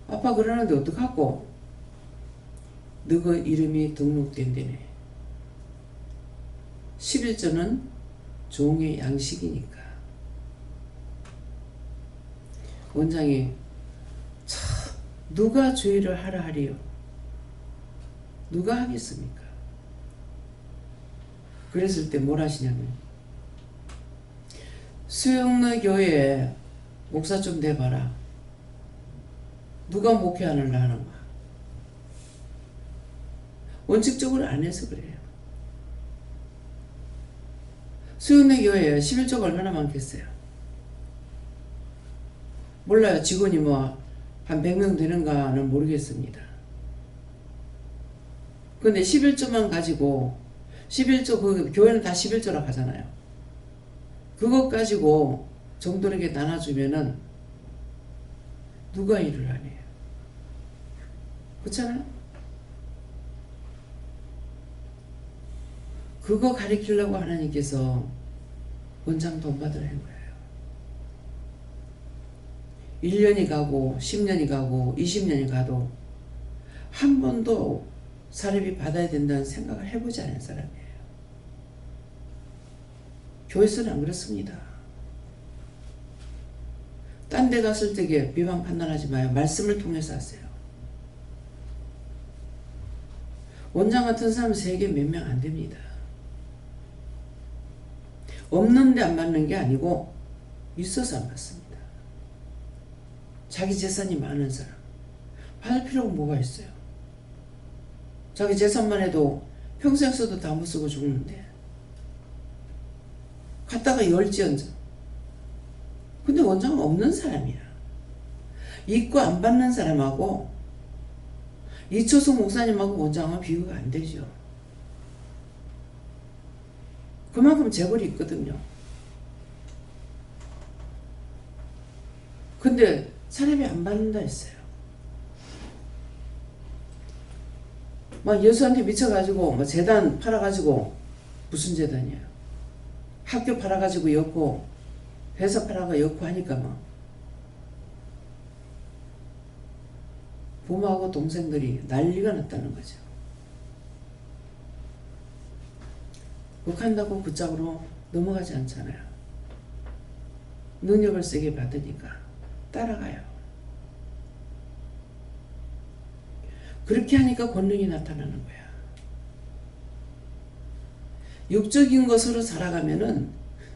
아빠 그러는데 어떡하고 너가 이름이 등록된다네. 11조는 종의 양식이니까. 원장이 참 누가 주의를 하라 하리요. 누가 하겠습니까? 그랬을 때 뭘 하시냐면 수영로 교회에 목사 좀 내봐라. 누가 목회하는가 하는 거야. 원칙적으로 안 해서 그래요. 수영로 교회에 11조가 얼마나 많겠어요? 몰라요. 직원이 뭐 한 100명 되는가는 모르겠습니다. 근데 11조만 가지고 11조 그 교회는 다 11조라고 하잖아요. 그것 가지고 정도에게 나눠주면은 누가 일을 하네요. 그렇잖아요? 그거 가리키려고 하나님께서 원장 돈 받으라 한 거예요. 1년이 가고 10년이 가고 20년이 가도 한 번도 사례비 받아야 된다는 생각을 해보지 않은 사람이에요. 교회에서는 안 그렇습니다. 딴 데 갔을 때에 비방 판단하지 마요. 말씀을 통해서 하세요. 원장 같은 사람은 세계 몇 명 안 됩니다. 없는데 안 받는 게 아니고 있어서 안 받습니다. 자기 재산이 많은 사람 받을 필요가 뭐가 있어요? 자기 재산만 해도 평생 써도 다 못 쓰고 죽는데 갔다가 열지언정. 근데 원장은 없는 사람이야. 있고 안 받는 사람하고 이초수 목사님하고 원장은 비교가 안 되죠. 그만큼 재벌이 있거든요. 근데 사람이 안 받는다 했어요. 막 예수한테 미쳐가지고 뭐 재단 팔아가지고 무슨 재단이야? 학교 팔아가지고 엮고 회사 팔아가 엮고 하니까 막 부모하고 동생들이 난리가 났다는 거죠. 욕한다고 그 짝으로 넘어가지 않잖아요. 능력을 세게 받으니까 따라가요. 그렇게 하니까 권능이 나타나는 거야. 육적인 것으로 살아가면은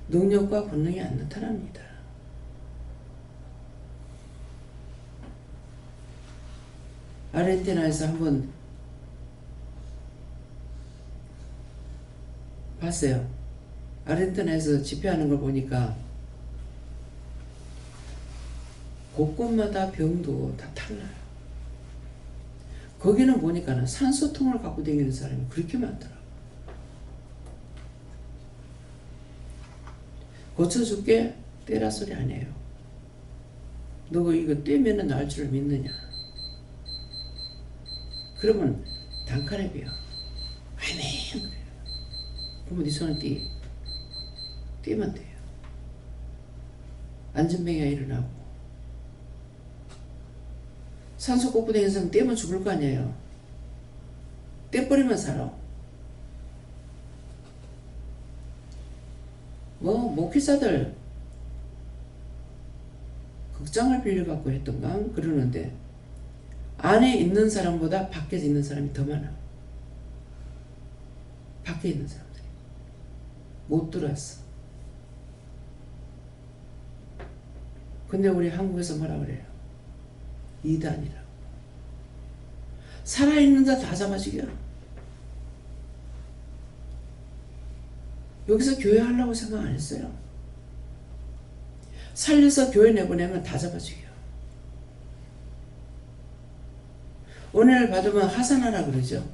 능력과 권능이 안 나타납니다. 아르헨티나에서 한번 봤어요. 아르헨티나에서 집회하는 걸 보니까 곳곳마다 병도 다 달라요. 거기는 보니까는 산소통을 갖고 다니는 사람이 그렇게 많더라고요. 고쳐줄게 떼라 소리 안 해요. 너가 이거 떼면은 나을 줄 믿느냐? 그러면 단칼에 비어. 아니, 그래요. 그러면 네 손을 떼면 돼요. 안전뱅이가 일어나고. 산소 꽂고 현상 떼면 죽을 거 아니에요. 떼버리면 살아. 목회자들 걱정할 필요 갖고 했던가 그러는데 안에 있는 사람보다 밖에 있는 사람이 더 많아. 밖에 있는 사람들이 못 들어왔어. 근데 우리 한국에서 뭐라 그래요? 이단이라고. 살아있는 자 다 잡아 죽여. 여기서 교회 하려고 생각 안 했어요. 살려서 교회 내보내면 다 잡아 죽여. 은혜를 받으면 하산하라 그러죠.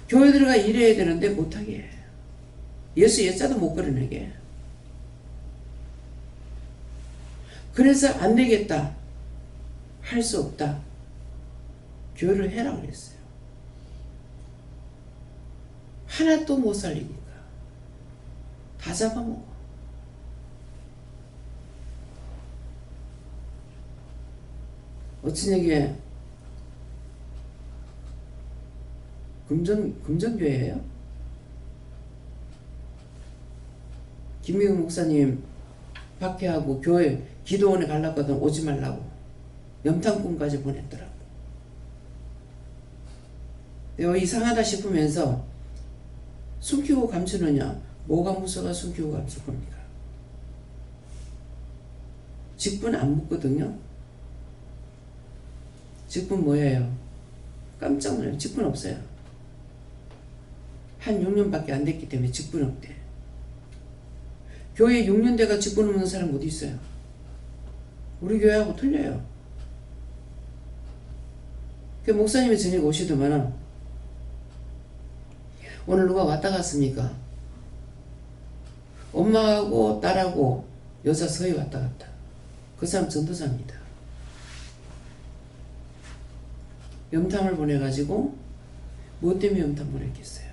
교회 들어가 일해야 되는데 못하게 해. 예수 예자도 못 걸어내게. 그래서 안 되겠다. 할 수 없다. 교회를 해라 그랬어요. 하나도 못 살리니까 다 잡아먹어. 어쩐 얘기에 금전교회예요? 김미국 목사님 박해하고 교회 기도원에 가려거든 오지 말라고 염탐꾼까지 보냈더라고. 내가 이상하다 싶으면서 숨기고 감추느냐? 뭐가 무서워 숨기고 감출 겁니까? 직분 안 묻거든요. 직분 뭐예요? 깜짝 놀라요. 직분 없어요. 한 6년밖에 안 됐기 때문에 직분 없대. 교회 6년 돼가 직분 없는 사람 어디 있어요? 우리 교회하고 틀려요. 그 목사님이 저녁에 오시더만은 오늘 누가 왔다 갔습니까? 엄마하고 딸하고 여자 서희 왔다 갔다. 그 사람 전도사입니다. 염탐을 보내가지고 뭐 때문에 염탐 보냈겠어요?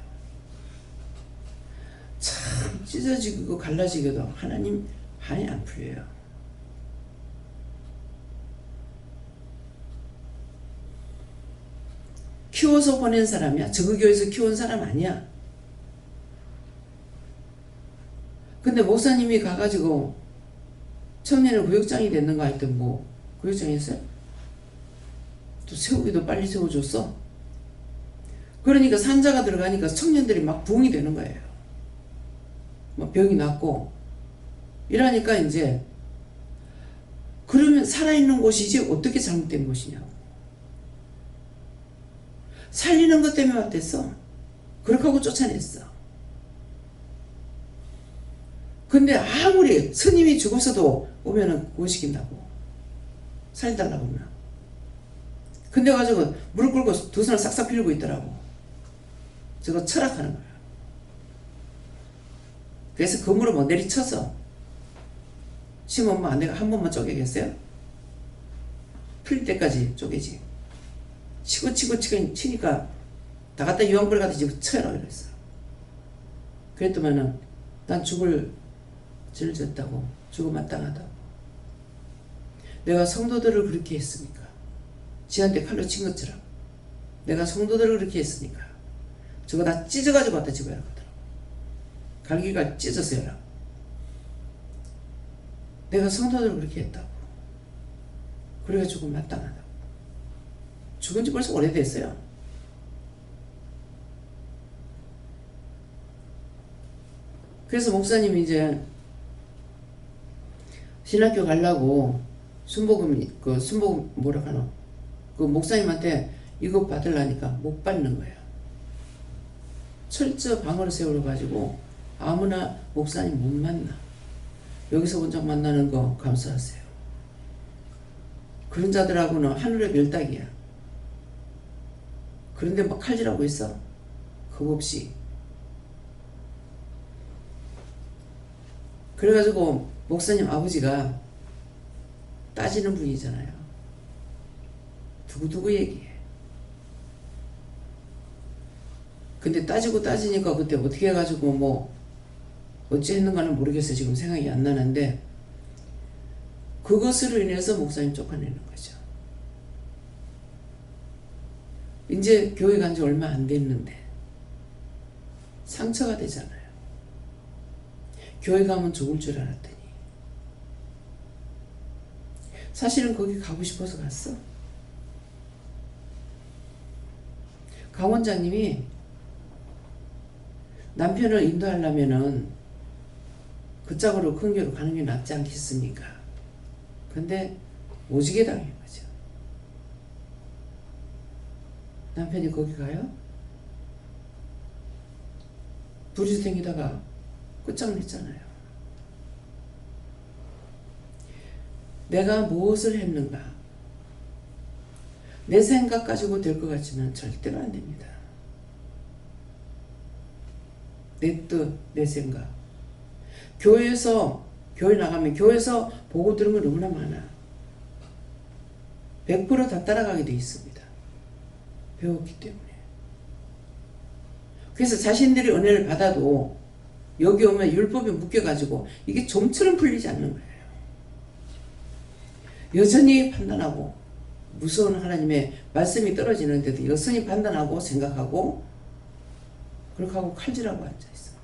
참 찢어지고 갈라지고도 하나님 한이 안 풀려요. 키워서 보낸 사람이야. 저그 교회에서 키운 사람 아니야. 근데 목사님이 가가지고 청년의 구역장이 됐는가 하여튼 뭐 구역장이 했어요? 또 세우기도 빨리 세워줬어. 그러니까 산자가 들어가니까 청년들이 막 부흥이 되는 거예요. 막 병이 낫고 이러니까 이제 그러면 살아있는 곳이지 어떻게 잘못된 것이냐고. 살리는 것 때문에 왔댔어. 그렇게 하고 쫓아냈어. 근데 아무리 스님이 죽어서도 오면은 구원시킨다고. 살려달라고 하면. 근데 가지고 무릎 꿇고 두 손을 싹싹 빌고 있더라고. 저거 철학하는 거야. 그래서 그 무릎 뭐 내리쳐서 심엄마 내가 한 번만 쪼개겠어요? 풀릴 때까지 쪼개지. 치고 치니까 다 갖다 유황불 갖다 지금 쳐라 그랬어. 그랬더만은 난 죽을 죄를 졌다고. 죽어 마땅하다고. 내가 성도들을 그렇게 했으니까. 지한테 칼로 친 것처럼 내가 성도들을 그렇게 했으니까 저거 다 찢어가지고 갖다 집어야 하더라고. 갈기가 찢어서 해라. 내가 성도들을 그렇게 했다고. 그래가지고 마땅하다고. 죽은 지 벌써 오래됐어요. 그래서 목사님이 이제 신학교 가려고 순복음 뭐라 하노? 그 목사님한테 이거 받으려니까 못 받는 거예요. 철저 방어를 세워가지고 아무나 목사님 못 만나. 여기서 본적 만나는 거 감사하세요. 그런 자들하고는 하늘의 별따기야. 그런데 막 칼질하고 있어. 겁 없이. 그래가지고 목사님 아버지가 따지는 분이잖아요. 두고두고 얘기해. 근데 따지니까 그때 어떻게 해가지고 뭐 어찌 했는가는 모르겠어요. 지금 생각이 안 나는데 그것으로 인해서 목사님 쫓아내는 거죠. 이제 교회 간 지 얼마 안 됐는데 상처가 되잖아요. 교회 가면 죽을 줄 알았더니 사실은 거기 가고 싶어서 갔어. 강 원장님이 남편을 인도하려면은 그 짝으로 큰 교회로 가는 게 낫지 않겠습니까? 근데 오지게 당한 거죠. 남편이 거기 가요? 둘이 다니다가 끝장냈잖아요. 내가 무엇을 했는가? 내 생각 가지고 될 것 같지만 절대로 안 됩니다. 내 뜻, 내 생각. 교회 나가면 교회에서 보고 들은 건 너무나 많아. 100% 다 따라가게 돼 있습니다. 배웠기 때문에. 그래서 자신들이 은혜를 받아도 여기 오면 율법에 묶여가지고 이게 좀처럼 풀리지 않는 거예요. 여전히 판단하고 무서운 하나님의 말씀이 떨어지는데도 여전히 판단하고 생각하고 그렇게 하고 칼질하고 앉아있어.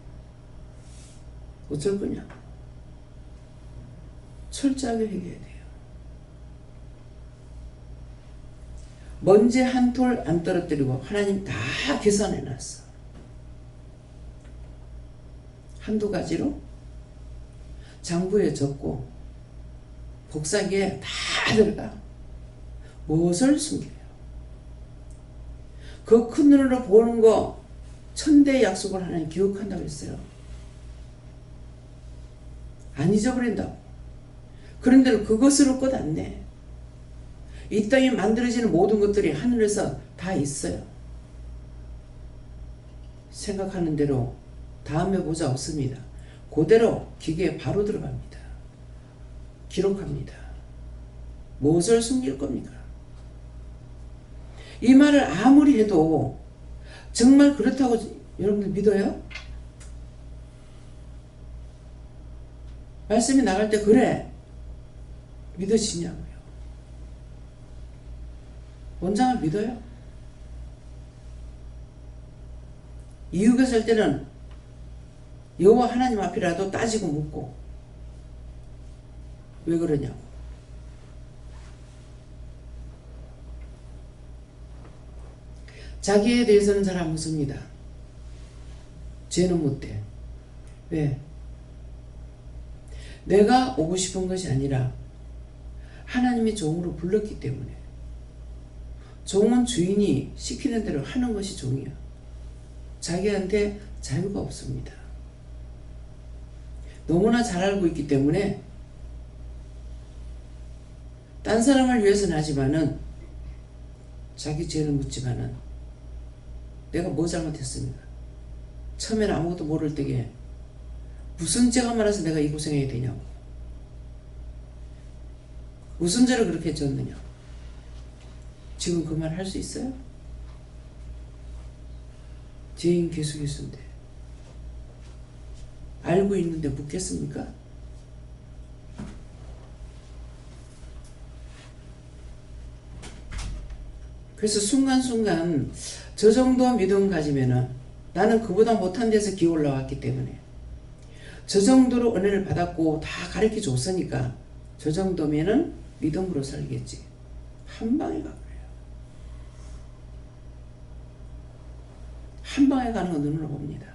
어쩔 거냐? 철저하게 회개해야 돼요. 먼지 한 톨 안 떨어뜨리고 하나님 다 계산해놨어. 한두 가지로 장부에 적고 복사기에 다 들어가. 무엇을 숨겨요? 그 큰 눈으로 보는 거 천대의 약속을 하나님 기억한다고 했어요. 안 잊어버린다고. 그런데 그것으로 끝 안 내. 이 땅에 만들어지는 모든 것들이 하늘에서 다 있어요. 생각하는 대로 다음에 보자 없습니다. 그대로 기계에 바로 들어갑니다. 기록합니다. 무엇을 숨길 겁니까? 이 말을 아무리 해도 정말 그렇다고 여러분들 믿어요? 말씀이 나갈 때 그래 믿어지냐고요. 원장을 믿어요? 이유가 살 때는 여호와 하나님 앞이라도 따지고 묻고 왜 그러냐고. 자기에 대해서는 잘 안 묻습니다. 죄는 묻대. 왜? 내가 오고 싶은 것이 아니라 하나님이 종으로 불렀기 때문에. 종은 주인이 시키는 대로 하는 것이 종이야. 자기한테 자유가 없습니다. 너무나 잘 알고 있기 때문에 딴 사람을 위해서는 하지만은 자기 죄는 묻지만은 내가 뭐 잘못했습니까? 처음에는 아무것도 모를 때에 무슨 죄가 많아서 내가 이 고생해야 되냐고. 무슨 죄를 그렇게 졌느냐. 지금 그 말 할 수 있어요? 죄인 계속했는데 알고 있는데 묻겠습니까? 그래서 순간순간 저 정도 믿음 가지면은 나는 그보다 못한 데서 기어 올라왔기 때문에 저 정도로 은혜를 받았고 다 가르쳐 줬으니까 저 정도면은 믿음으로 살겠지. 한 방에 가 그래요. 한 방에 가는 건 눈으로 봅니다.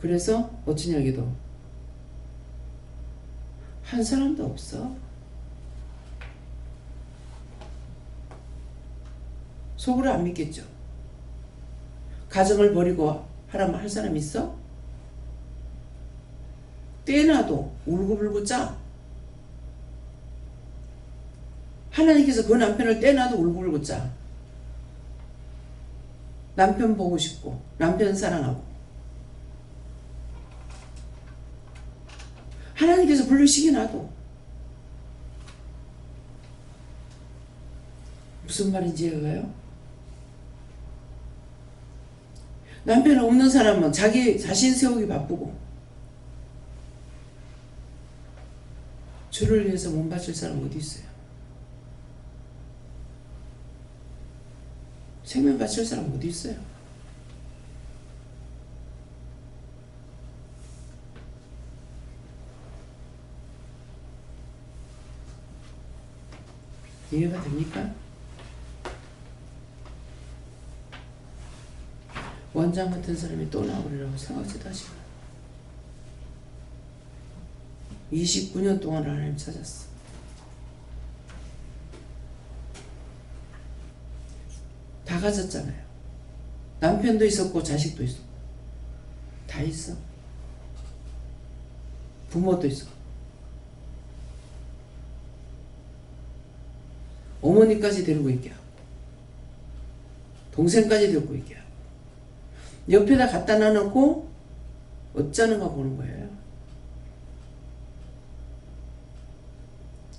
그래서 어찌냐기도 한 사람도 없어. 속으로 안 믿겠죠. 가정을 버리고 하라면 할 사람 있어? 떼놔도 울고불고 짜. 하나님께서 그 남편을 떼놔도 울고불고 짜. 남편 보고 싶고 남편 사랑하고 하나님께서 불러시켜놔도 무슨 말인지 이해가 가요? 남편 없는 사람은 자기 자신 세우기 바쁘고 주를 위해서 몸 바칠 사람 어디 있어요? 생명 바칠 사람 어디 있어요? 이해가 됩니까? 원장 같은 사람이 또 나오리라고 생각지도 하시고 29년 동안 하나님 찾았어. 다 가졌잖아요. 남편도 있었고 자식도 있었고 다 있어. 부모도 있어. 어머니까지 데리고 있게 하고 동생까지 데리고 있게 하고 옆에다 갖다 놔놓고 어쩌는가 보는 거예요.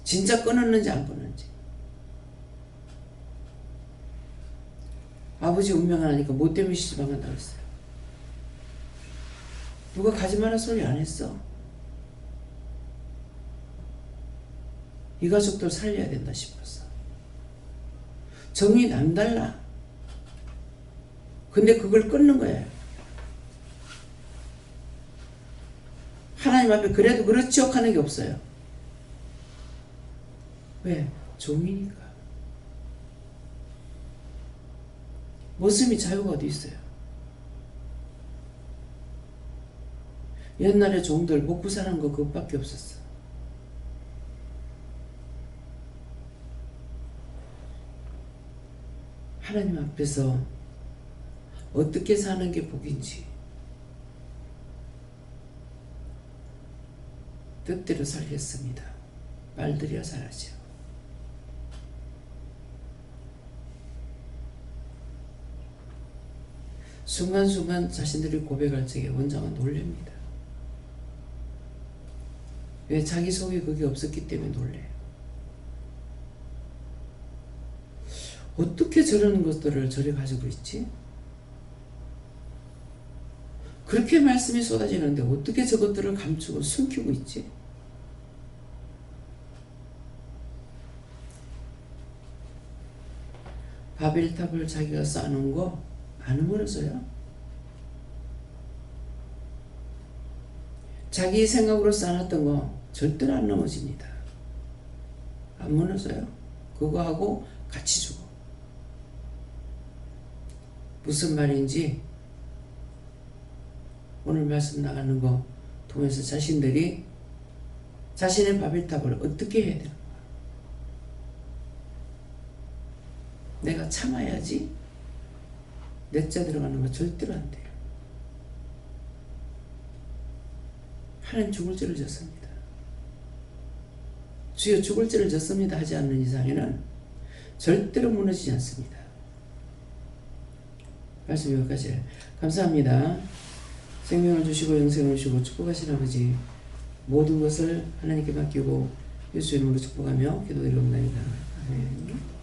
진짜 끊었는지 안 끊었는지. 아버지 운명 하나니까 뭐 때문에 시집 안 간다고 했어요. 누가 가지 마라 소리 안 했어. 이 가족들 살려야 된다 싶었어. 정이 남달라. 근데 그걸 끊는 거예요. 하나님 앞에 그래도 그렇지요 하는 게 없어요. 왜? 종이니까. 모습이 자유가 어디 있어요? 옛날에 종들 먹고 사는 거 그것밖에 없었어. 하나님 앞에서 어떻게 사는 게 복인지 뜻대로 살겠습니다. 말들이야 잘하죠. 순간순간 자신들이 고백할 적에 원장은 놀랍니다. 왜? 자기 속에 그게 없었기 때문에 놀래요. 어떻게 저런 것들을 저리 가지고 있지? 그렇게 말씀이 쏟아지는데 어떻게 저것들을 감추고 숨기고 있지? 바벨탑을 자기가 쌓아놓은 거 안 무너져요? 자기 생각으로 쌓아놨던 거 절대로 안 넘어집니다. 안 무너져요. 그거하고 같이 죽어. 무슨 말인지 오늘 말씀 나가는 거 통해서 자신들이 자신의 바벨탑을 어떻게 해야 되는가. 내가 참아야지. 넷째 들어가는 거 절대로 안 돼요. 하나님 죽을 죄를 졌습니다. 주여 죽을 죄를 졌습니다 하지 않는 이상에는 절대로 무너지지 않습니다. 말씀 여기까지. 감사합니다. 생명을 주시고 영생을 주시고 축복하신 아버지, 모든 것을 하나님께 맡기고 예수 이름으로 축복하며 기도드리옵나이다. 아멘.